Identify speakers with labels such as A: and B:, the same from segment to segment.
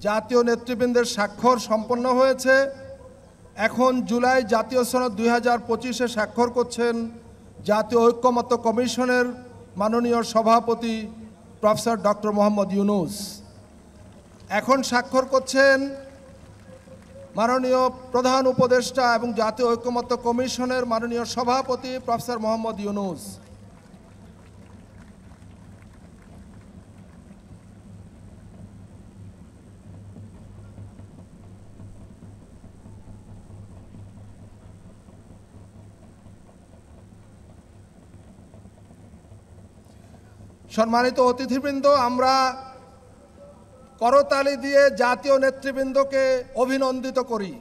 A: জাতীয় নেতৃবৃন্দের স্বাক্ষর সম্পন্ন হয়েছে। এখন জুলাই জাতীয় সনদ 2025-এ স্বাক্ষর করছেন জাতীয় ঐক্যমত্য কমিশনের মাননীয় সভাপতি প্রফেসর ডক্টর মোহাম্মদ ইউনূস। এখন স্বাক্ষর করছেন মাননীয় প্রধান উপদেষ্টা এবং জাতীয় ঐক্যমত্য কমিশনের মাননীয় সভাপতি প্রফেসর মোহাম্মদ ইউনূস। সম্মানিত অতিথিবৃন্দ, আমরা করতালি দিয়ে জাতীয় নেতৃবৃন্দকে অভিনন্দিত করি।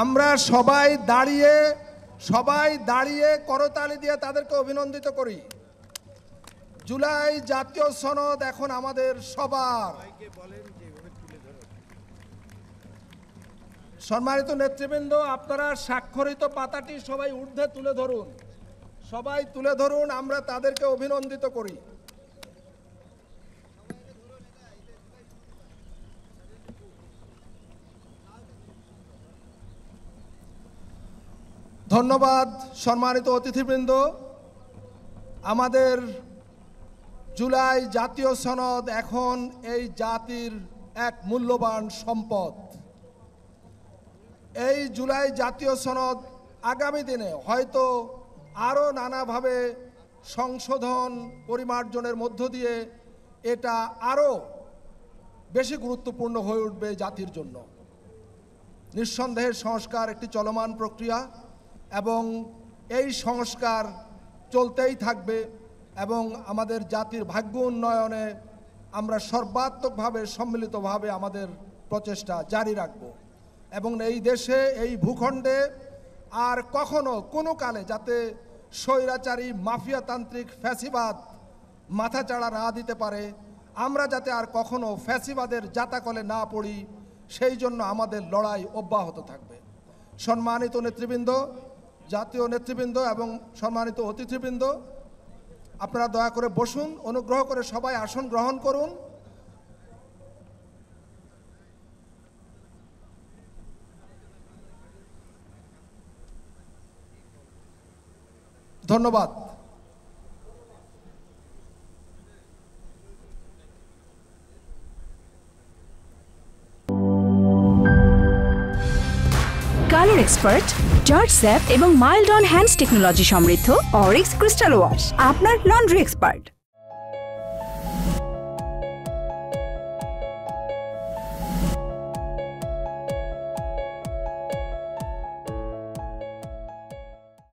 A: আমরা সবাই দাঁড়িয়ে করতালি দিয়ে তাদেরকে অভিনন্দিত করি। জুলাই জাতীয় সনদ এখন আমাদের সবার। সম্মানিত নেতৃবৃন্দ, আপনারা স্বাক্ষরিত পাতাটি সবাই ঊর্ধ্বে তুলে ধরুন, আমরা তাদেরকে অভিনন্দিত করি। ধন্যবাদ। সম্মানিত অতিথিবৃন্দ, আমাদের জুলাই জাতীয় সনদ এখন এই জাতির এক মূল্যবান সম্পদ। এই জুলাই জাতীয় সনদ আগামী দিনে হয়তো আরও নানাভাবে সংশোধন পরিমার্জনের মধ্য দিয়ে এটা আরও বেশি গুরুত্বপূর্ণ হয়ে উঠবে জাতির জন্য। নিঃসন্দেহে সংস্কার একটি চলমান প্রক্রিয়া এবং এই সংস্কার চলতেই থাকবে এবং আমাদের জাতির ভাগ্য উন্নয়নে আমরা সর্বাত্মকভাবে সম্মিলিতভাবে আমাদের প্রচেষ্টা জারি রাখব এবং এই দেশে এই ভূখণ্ডে আর কখনো কোনো কালে যাতে স্বৈরাচারী মাফিয়াতান্ত্রিক ফ্যাসিবাদ মাথাচাড়া না দিতে পারে, আমরা যাতে আর কখনো ফ্যাসিবাদের জাতাকলে না পড়ি, সেই জন্য আমাদের লড়াই অব্যাহত থাকবে। সম্মানিত নেতৃবৃন্দ, জাতীয় নেতৃবৃন্দ এবং সম্মানিত অতিথিবৃন্দ, আপনারা দয়া করে বসুন। অনুগ্রহ করে সবাই আসন গ্রহণ করুন। ধন্যবাদ।
B: কালার এক্সপার্ট, জর্জ স্যাপ এবং মাইল্ড অন হ্যান্ডস টেকনোলজি সমৃদ্ধ অরিক্স ক্রিস্টাল ওয়াশ আপনার লন্ড্রি এক্সপার্ট।